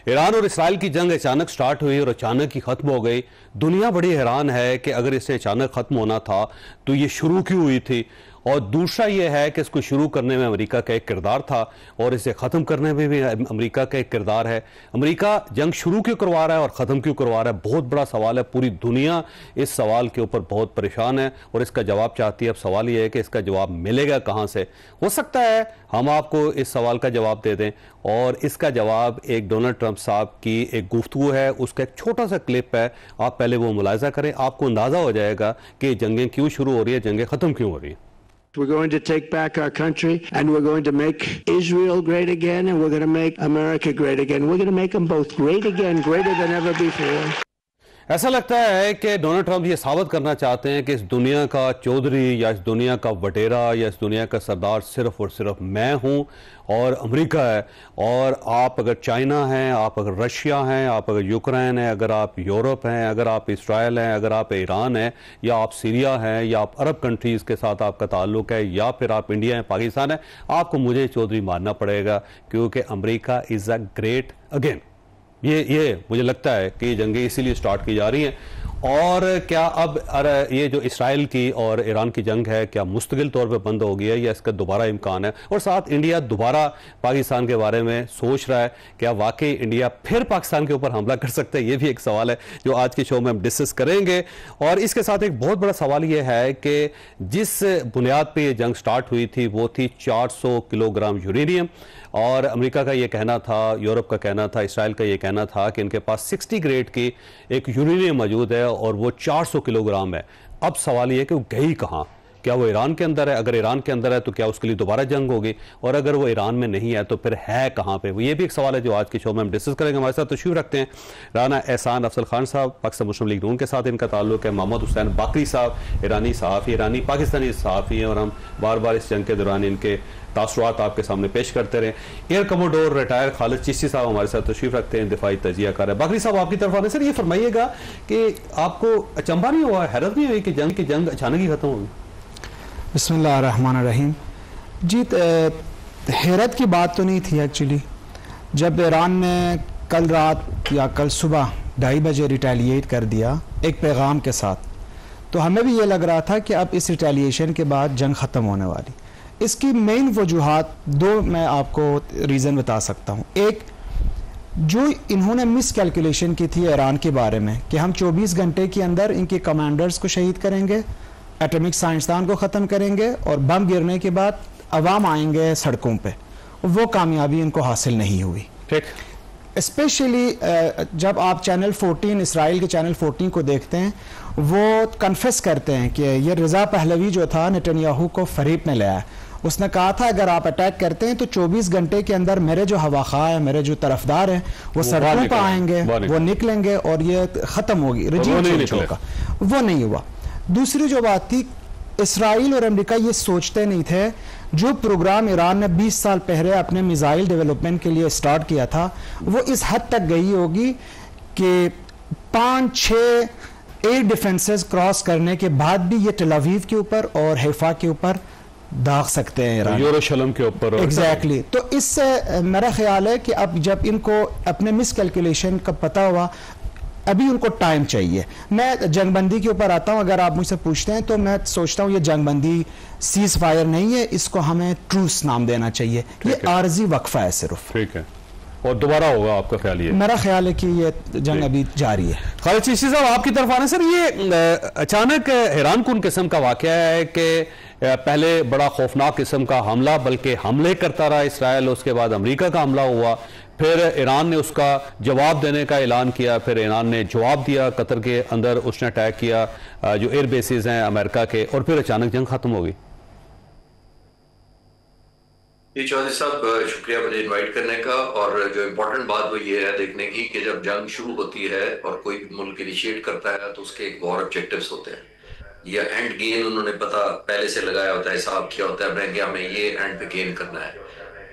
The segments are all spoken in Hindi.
ईरान और इसराइल की जंग अचानक स्टार्ट हुई और अचानक ही खत्म हो गई। दुनिया बड़ी हैरान है कि अगर इसे अचानक खत्म होना था तो ये शुरू क्यों हुई थी, और दूसरा ये है कि इसको शुरू करने में अमेरिका का एक किरदार था और इसे ख़त्म करने में भी अमेरिका का एक किरदार है। अमेरिका जंग शुरू क्यों करवा रहा है और ख़त्म क्यों करवा रहा है, बहुत बड़ा सवाल है। पूरी दुनिया इस सवाल के ऊपर बहुत परेशान है और इसका जवाब चाहती है। अब सवाल ये है कि इसका जवाब मिलेगा कहाँ से। हो सकता है हम आपको इस सवाल का जवाब दे दें, और इसका जवाब एक डोनाल्ड ट्रंप साहब की एक गुफ्तगू है, उसका एक छोटा सा क्लिप है। आप पहले वो मुलाहिजा करें, आपको अंदाज़ा हो जाएगा कि जंगें क्यों शुरू हो रही है, जंगें ख़त्म क्यों हो रही है। We're going to take back our country, and we're going to make Israel great again, and we're going to make America great again. We're going to make them both great again, greater than ever before. ऐसा लगता है कि डोनाल्ड ट्रंप ये साबित करना चाहते हैं कि इस दुनिया का चौधरी या इस दुनिया का वडेरा या इस दुनिया का सरदार सिर्फ और सिर्फ मैं हूं और अमेरिका है। और आप अगर चाइना हैं, आप अगर रशिया हैं, आप अगर यूक्रेन है, अगर आप यूरोप हैं, अगर आप इसराइल हैं, अगर आप ईरान हैं, या आप सीरिया हैं, या आप अरब कंट्रीज़ के साथ आपका ताल्लुक है, या फिर आप इंडिया है, पाकिस्तान है, आपको मुझे चौधरी मानना पड़ेगा, क्योंकि America is a great again. ये मुझे लगता है कि ये जंगें इसीलिए स्टार्ट की जा रही हैं। और क्या अब ये जो इसराइल की और ईरान की जंग है, क्या मुस्तकिल तौर पे बंद हो गई है या इसका दोबारा इम्कान है? और साथ इंडिया दोबारा पाकिस्तान के बारे में सोच रहा है, क्या वाकई इंडिया फिर पाकिस्तान के ऊपर हमला कर सकता है? ये भी एक सवाल है जो आज के शो में हम डिस्कस करेंगे। और इसके साथ एक बहुत बड़ा सवाल ये है कि जिस बुनियाद पर यह जंग स्टार्ट हुई थी वो थी 400 किलोग्राम यूरेनियम, और अमेरिका का ये कहना था, यूरोप का कहना था, इसराइल का ये कहना था कि इनके पास 60 ग्रेड की एक यूरेनियम मौजूद है और वो 400 किलोग्राम है। अब सवाल ये है कि वो गई कहाँ? क्या वो ईरान के अंदर है? अगर ईरान के अंदर है तो क्या उसके लिए दोबारा जंग होगी? और अगर वो ईरान में नहीं है तो फिर है कहाँ पे? ये भी एक सवाल है जो आज के शो में हम डिस्कस करेंगे। हमारे साथ तशरीफ रखते हैं राना एहसान अफजल खान साहब, पाकिस्तान मुस्लिम लीग नून के साथ इनका ताल्लुक है। मोहम्मद हुसैन बाकरी साहब, ईरानी सहाफ़ी, ईरानी पाकिस्तानी सहाफ़ी हैं, और हम बार बार इस जंग के दौरान इनके तासुरात आपके सामने पेश करते रहे। Air commodore retire Khalid Chishti साहब हमारे साथ तशरीफ रखते हैं, दिफाई तजिया कार है। बाकरी साहब आपकी तरफ आने सर, ये फरमाइएगा कि आपको अचंभा नहीं हुआ, हैरत नहीं हुई कि जंग अचानक ही खत्म होगी? बिस्मिल्लाहिर्रहमानिर्रहीम। जी, हैरत की बात तो नहीं थी एक्चुअली। जब ईरान ने कल रात या कल सुबह 2:30 बजे रिटेलिएट कर दिया एक पैगाम के साथ, तो हमें भी ये लग रहा था कि अब इस रिटेलिएशन के बाद जंग ख़त्म होने वाली। इसकी मेन वजूहात दो मैं आपको रीज़न बता सकता हूँ। एक, जो इन्होंने मिस कैलकुलेशन की थी ईरान के बारे में कि हम 24 घंटे के अंदर इनके कमांडर्स को शहीद करेंगे, एटॉमिक साइंसदान को ख़त्म करेंगे और बम गिरने के बाद अवाम आएंगे सड़कों पे, वो कामयाबी इनको हासिल नहीं हुई। ठीक, स्पेशली जब आप चैनल 14, इसराइल के चैनल 14 को देखते हैं, वो कन्फेस करते हैं कि ये रज़ा पहलवी जो था नेतन्याहू को फरीब में लाया है। उसने कहा था अगर आप अटैक करते हैं तो 24 घंटे के अंदर मेरे जो हवाखा है, मेरे जो तरफदार हैं, वो सड़कों पर आएंगे, वो निकलेंगे और ये ख़त्म होगी, रजीम चेंज होगा। वो नहीं हुआ। दूसरी जो बात थी, इसराइल और अमेरिका ये सोचते नहीं थे, जो प्रोग्राम ईरान ने 20 साल पहले अपने मिसाइल डेवलपमेंट के लिए स्टार्ट किया था, वो इस हद तक गई होगी कि 5-6 एयर डिफेंसेस क्रॉस करने के बाद भी ये टेल अवीव के ऊपर और हैफा के ऊपर दाग सकते हैं, ईरान यरूशलेम के ऊपर। एग्जैक्टली। तो इससे मेरा ख्याल है कि अब जब इनको अपने मिस कैलकुलेशन का पता हुआ, अभी उनको टाइम चाहिए। मैं जंगबंदी के ऊपर आता हूं। अगर आप मुझसे पूछते हैं तो मैं सोचता हूं ये जंगबंदी सीज फायर नहीं है, इसको हमें ट्रूस नाम देना चाहिए। ये आर्जी वक्फा है सिर्फ। ठीक है, और दोबारा होगा आपका ख्याल? ये मेरा ख्याल है कि ये जंग अभी जारी है। खालिद चिश्ती साहब आपकी तरफ आने सर, ये अचानक हैरान कुन किस्म का वाकया है कि पहले बड़ा खौफनाक किस्म का हमला, बल्कि हमले करता रहा इसराइल, उसके बाद अमेरिका का हमला हुआ, फिर ईरान ने उसका जवाब देने का ऐलान किया, फिर ईरान ने जवाब दिया, कतर के अंदर उसने अटैक किया जो एयर बेसिस हैं अमेरिका के, और फिर अचानक जंग खत्म हो गई। जी चौधरी साहब, शुक्रिया मुझे इनवाइट करने का। और जो इम्पोर्टेंट बात वो ये है देखने की कि जब जंग शुरू होती है और कोई मुल्क इनिशिएट करता है तो उसके एक वॉर ऑब्जेक्टिव्स होते हैं, या एंड गेन उन्होंने पता पहले से लगाया होता है, हिसाब किया होता है बैंक में ये एंड पे गेन करना है।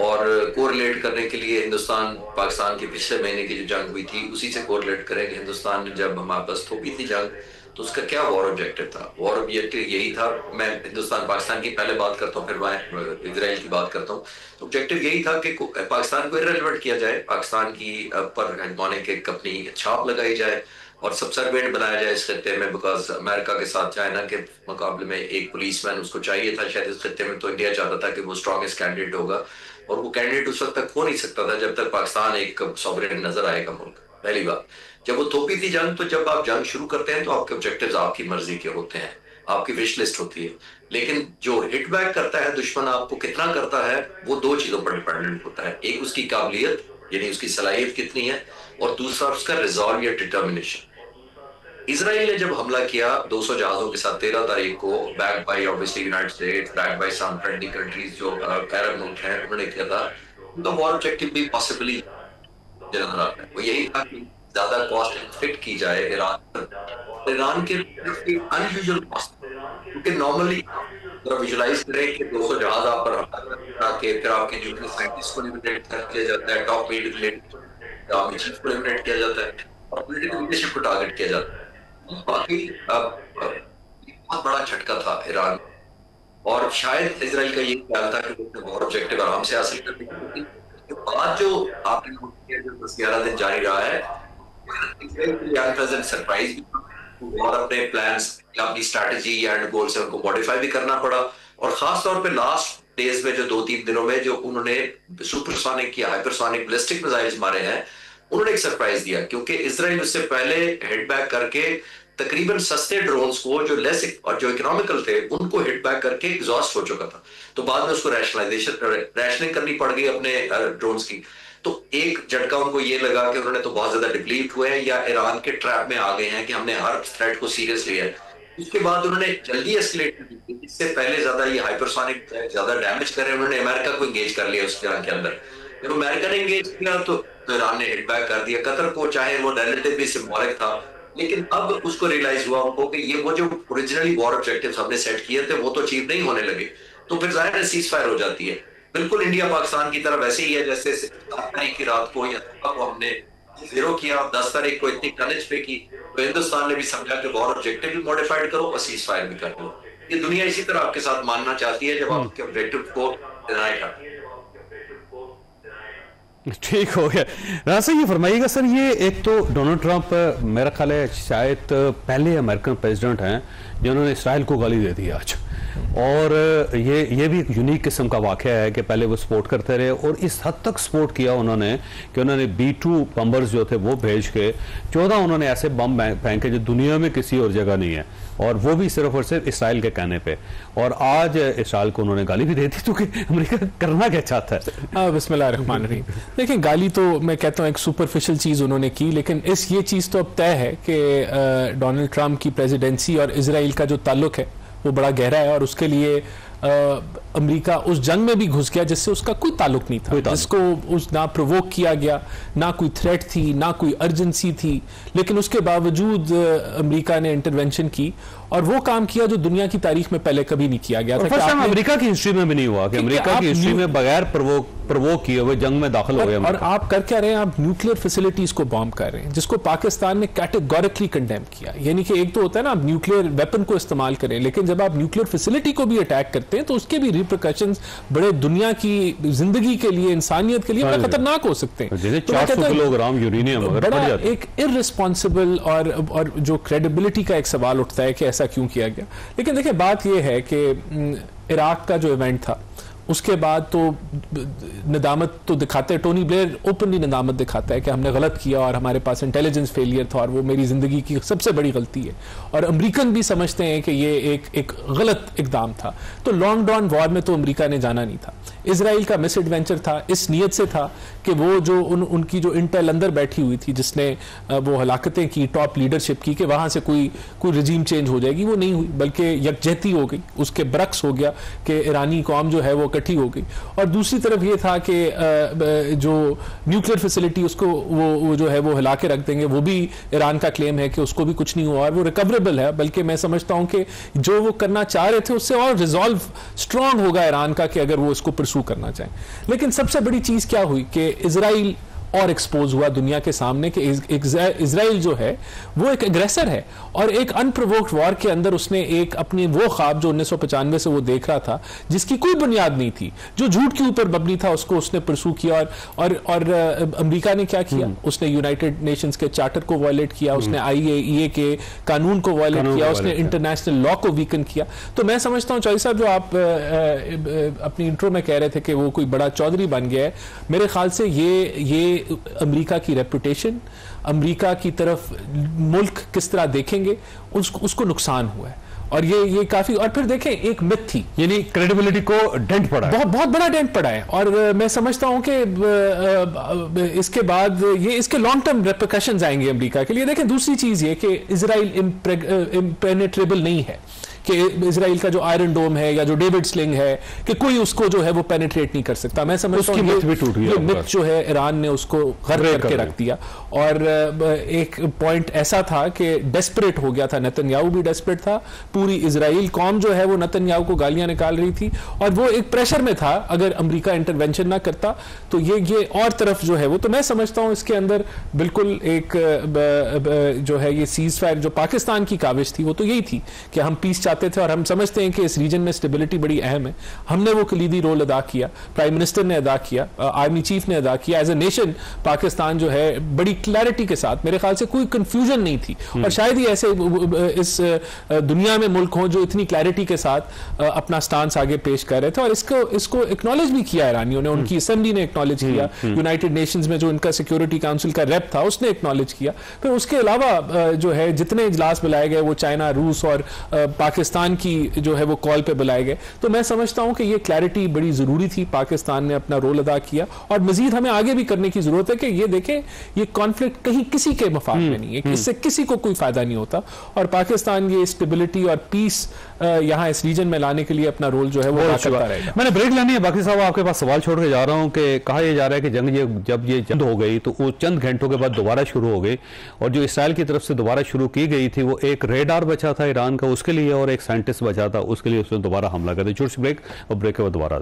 और कोरिलेट करने के लिए हिंदुस्तान पाकिस्तान के पिछले महीने की जो जंग हुई थी उसी से कोरिलेट करें कि हिंदुस्तान ने जब हमारे पास थोपी थी जंग, तो उसका क्या वॉर ऑब्जेक्टिव था? वॉर ऑब्जेक्टिव यही था, मैं हिंदुस्तान पाकिस्तान की पहले बात करता हूँ, फिर मैं इजराइल की बात करता हूँ। तो ऑब्जेक्टिव यही था कि पाकिस्तान को इररिलेवेंट किया जाए, पाकिस्तान की पर हेजमोनिक एक अपनी छाप लगाई जाए और सबसर्वेंट बनाया जाए इस खत्ते में, बिकॉज अमेरिका के साथ चाइना के मुकाबले में एक पुलिसमैन उसको चाहिए था शायद इस खत्ते में। तो इंडिया चाहता था कि वो स्ट्रॉन्गेस्ट कैंडिडेट होगा, और वो कैंडिडेट उस वक्त तक हो नहीं सकता था जब तक पाकिस्तान एक सॉवरेन नजर आएगा मुल्क। पहली बात, जब वो थोपी थी जंग, तो जब आप जंग शुरू करते हैं तो आपके ऑब्जेक्टिव्स आपकी मर्जी के होते हैं, आपकी विश लिस्ट होती है। लेकिन जो हिट बैक करता है दुश्मन आपको कितना करता है, वो दो चीजों पर डिपेंडेंट होता है। एक उसकी काबिलियत, यानी उसकी सलाहियत कितनी है, और दूसरा उसका रिजॉल्व या डिटर्मिनेशन। इजराइल ने जब हमला किया 200 जहाजों के साथ 13 तारीख को, back by obviously United States, back by some friendly countries जो अरब मुल्क हैं, उन्होंने किया था, उनका वॉर ऑब्जेक्टिव भी पॉसिबली नजर आता है। वो यही था कि ज्यादा कॉस्ट इन्फ्लिक्ट की जाए ईरान के अनयूजुअल कॉस्ट, क्योंकि नॉर्मली विजुलाइज करें कि 200 जहाज आप पर हमला के फिर आपके न्यूक्लियर साइंटिस्ट को लिमिटेड किया जाता है, टॉप मिलिट्री चीफ को लिमिटेड किया जाता है, और पॉलिटिकल लीडरशिप को टारगेट किया जाता है। बाकी बहुत बड़ा झटका था ईरान, और शायद इजराइल का ये ख्याल था कि वो वॉर ऑब्जेक्टिव आराम से हासिल करने की बात जो आपने 10-11 दिन जारी रहा है, सरप्राइज और अपने प्लान्स, अपनी स्ट्रैटेजी एंड गोल से उनको मॉडिफाई भी करना पड़ा। और खास तौर पे लास्ट डेज में जो 2-3 दिनों में जो उन्होंने सुपरसोनिक या हाइपरसोनिक बैलिस्टिक मिसाइल्स मारे हैं, उन्होंने एक सरप्राइज दिया, क्योंकि इजराइल उससे पहले हिट बैक करके तकरीबन सस्ते ड्रोन्स को जो लेस और जो इकोनॉमिकल थे उनको हिट बैक करके एग्जॉस्ट हो चुका था। तो बाद में उसको रैशनिंग करनी पड़ गई अपने ड्रोन्स की। तो एक झटका उनको ये लगा कि उन्होंने तो बहुत ज्यादा डिप्लीट हुए हैं या ईरान के ट्रैप में आ गए हैं कि हमने हर थ्रेट को सीरियस लिया है। उसके बाद उन्होंने जल्दी एस्केलेट कर दी, इससे पहले ज्यादा ये हाइपरसोनिक ज्यादा डैमेज करे, उन्होंने अमेरिका को एंगेज कर लिया उस जंग के अंदर। जब अमेरिका ने एंगेज किया तो ईरान ने हिट बैक कर दिया। कतर को चाहे वो रिलेटिवली सिंबॉलिक था, लेकिन अब उसको रियलाइज हुआ उनको कि ये वो जो ओरिजिनली वॉर ऑब्जेक्टिव्स हमने सेट किए थे वो तो अचीव नहीं होने लगे। तो फिर जाहिर है सीज फायर हो जाती है। बिल्कुल इंडिया पाकिस्तान की तरह वैसे ही है जैसे 7 तारीख की रात को या को हमने 0 किया, 10 तारीख को इतनी टनेज पे की, तो हिंदुस्तान ने भी समझा कि वॉर ऑब्जेक्टिव भी मॉडिफाइड करो और सीज फायर भी कर दो। ये दुनिया इसी तरह आपके साथ मानना चाहती है जब आपके ऑब्जेक्टिव को डिनाई करती है। ठीक हो गया। राणा साहब ये फरमाइएगा सर, ये एक तो डोनाल्ड ट्रंप मेरा ख्याल है शायद पहले अमेरिकन प्रेसिडेंट हैं जिन्होंने इसराइल को गाली दे दी आज, और ये भी एक यूनिक किस्म का वाकया है कि पहले वो सपोर्ट करते रहे और इस हद तक सपोर्ट किया उन्होंने कि उन्होंने B-2 बम्बर्स जो थे वो भेज के 14 उन्होंने ऐसे बम फेंके जो दुनिया में किसी और जगह नहीं है, और वो भी सिर्फ और सिर्फ इसराइल के कहने पे। और आज इसराइल को उन्होंने गाली भी दे दी, तो कि अमेरिका करना क्या चाहता है? बिस्मिल्लाहिर्रहमानिर्रहीम। देखिए, गाली तो मैं कहता हूँ एक सुपरफिशियल चीज़ उन्होंने की, लेकिन ये चीज़ तो अब तय है कि डोनाल्ड ट्रंप की प्रेसिडेंसी और इसराइल का जो ताल्लुक है वो बड़ा गहरा है, और उसके लिए अमेरिका उस जंग में भी घुस गया जिससे उसका कोई ताल्लुक नहीं था, जिसको ना प्रोवोक किया गया, ना कोई थ्रेट थी, ना कोई अर्जेंसी थी, लेकिन उसके बावजूद अमेरिका ने इंटरवेंशन की और वो काम किया जो दुनिया की तारीख में पहले कभी नहीं किया गया था। अमेरिका की हिस्ट्री में भी नहीं हुआ कि अमेरिका की हिस्ट्री में बगैर प्रोवोक किए हुए जंग में दाखिल हो गए। और आप कर क्या रहे हैं? आप न्यूक्लियर फैसिलिटीज को बॉम्ब कर रहे हैं, जिसको पाकिस्तान ने कैटेगोरिकली कंडेम किया। यानी कि एक तो होता है ना आप न्यूक्लियर वेपन को इस्तेमाल करें, लेकिन जब आप न्यूक्लियर फैसिलिटी को भी अटैक करते हैं तो उसके भी रिपरकशंस बड़े दुनिया की जिंदगी के लिए, इंसानियत के लिए बड़ा खतरनाक हो सकते हैं। 400 किलोग्राम यूरेनियम बड़ा एक इररिस्पॉन्सिबल और जो क्रेडिबिलिटी का एक सवाल उठता है कि ऐसा क्यों किया गया। लेकिन देखिए, बात यह है कि इराक का जो इवेंट था उसके बाद तो नदामत तो दिखाते हैं, टोनी ब्लेयर ओपनली नदामत दिखाता है कि हमने गलत किया और हमारे पास इंटेलिजेंस फेलियर था और वो मेरी जिंदगी की सबसे बड़ी गलती है, और अमेरिकन भी समझते हैं कि ये एक गलत इकदाम था। तो लॉन्ग डॉन वॉर में तो अमेरिका ने जाना नहीं था। इसराइल का मिस एडवेंचर था, इस नीयत से था कि वो जो उनकी जो इंटेल अंदर बैठी हुई थी जिसने वो हलाकतें की टॉप लीडरशिप की, कि वहां से कोई रिजीम चेंज हो जाएगी, वो नहीं हुई, बल्कि यकजहती हो गई, उसके बरक्स हो गया कि ईरानी कौम जो है वो इकट्ठी हो गई। और दूसरी तरफ ये था कि जो न्यूक्लियर फैसिलिटी उसको वो जो है वो हिला के रख देंगे, वो भी ईरान का क्लेम है कि उसको भी कुछ नहीं हुआ और वो रिकवरेबल है। बल्कि मैं समझता हूं कि जो वो करना चाह रहे थे उससे और रिजॉल्व स्ट्रांग होगा ईरान का कि अगर वो इसको परसू करना चाहें। लेकिन सबसे बड़ी चीज क्या हुई कि इजराइल और एक्सपोज हुआ दुनिया के सामने कि इजराइल जो है वो एक एग्रेसर है और एक अनप्रोवोक्ड वॉर के अंदर उसने एक अपनी वो ख्वाब जो 1995 से वो देख रहा था जिसकी कोई बुनियाद नहीं थी, जो झूठ के ऊपर मबनी था, उसको उसने परसू किया। और अमेरिका ने क्या किया, उसने यूनाइटेड नेशंस के चार्टर को वायलेट किया, उसने IAEA के कानून को वायलेट किया, उसने इंटरनेशनल लॉ को वीकन किया। तो मैं समझता हूं चौधरी साहब जो आप अपनी इंट्रो में कह रहे थे कि वो कोई बड़ा चौधरी बन गया है, मेरे ख्याल से ये अमेरिका की रेपुटेशन, अमेरिका की तरफ मुल्क किस तरह देखेंगे उसको नुकसान हुआ है। और ये काफी, और फिर देखें एक मिथ थी, यानी क्रेडिबिलिटी को डेंट पड़ा है, बहुत बड़ा डेंट पड़ा है। और मैं समझता हूं कि इसके बाद ये इसके लॉन्ग टर्म रेपरकशंस आएंगे अमेरिका के लिए। देखें दूसरी चीज ये कि इजराइल इम्पेनेट्रेबल नहीं है, कि इजराइल का जो आयरन डोम है या जो डेविड स्लिंग है कि कोई उसको जो है वो पेनिट्रेट नहीं कर सकता। मैं समझता हूं ये मिथ जो है ईरान ने उसको गर्क करके रख दिया। और एक पॉइंट ऐसा था कि डेस्परेट हो गया था, नेतन्याहू भी डेस्परेट था, पूरी इजराइल कौम जो है वो नेतन्याहू को गालियां निकाल रही थी और वो एक प्रेशर में था अगर अमेरिका इंटरवेंशन ना करता तो ये और तरफ जो है वो। तो मैं समझता हूं इसके अंदर बिल्कुल एक जो है ये सीज फायर जो पाकिस्तान की काविश थी वो तो यही थी कि हम पीस थे और हम समझते हैं कि इस रीजन में स्टेबिलिटी बड़ी अहम है। हमने वो कलीदी रोल अदा किया, प्राइम मिनिस्टर ने अदा किया, आर्मी चीफ ने अदा किया। एज ए नेशन पाकिस्तान जो है बड़ी क्लैरिटी के साथ, मेरे ख्याल से कोई कंफ्यूजन नहीं थी और शायद ही ऐसे इस दुनिया में मुल्क हों जो इतनी क्लैरिटी के साथ अपना स्टांस आगे पेश कर रहे थे। और इसको एक्नॉलेज भी किया ईरानियों ने, उनकी असेंबली ने एक्नॉलेज किया, यूनाइटेड नेशंस में जो उनका सिक्योरिटी काउंसिल का रेप था उसने एक्नॉलेज किया। फिर उसके अलावा जो है जितने इजलास बुलाए गए वो चाइना, रूस और पाकिस्तान की जो है वो कॉल पे बुलाए गए। तो मैं समझता हूं कि ये क्लैरिटी बड़ी जरूरी थी, पाकिस्तान ने अपना रोल अदा किया और मजीद हमें आगे भी करने की जरूरत है कि ये देखें ये कॉन्फ्लिक्ट कहीं किसी के मफाद में नहीं है, इससे किसी को कोई फायदा नहीं होता और पाकिस्तान ये स्टेबिलिटी और पीस यहां इस रीजन में लाने के लिए अपना रोल जो है वो अदा करता रहेगा। मैंने ब्रेक लेनी है, बाकी साहब आपके पास सवाल छोड़ के जा रहा हूं कि कहा यह जा रहा है कि जब ये जंग हो गई तो वो चंद घंटों के बाद दोबारा शुरू हो गई और जो इसराइल की तरफ से दोबारा शुरू की गई थी वो एक रेडार बचा था ईरान का उसके लिए और एक साइंटिस्ट बचा था उसके लिए, उसने दोबारा हमला कर दिया। छोटी सी ब्रेक और ब्रेक के बाद दोबारा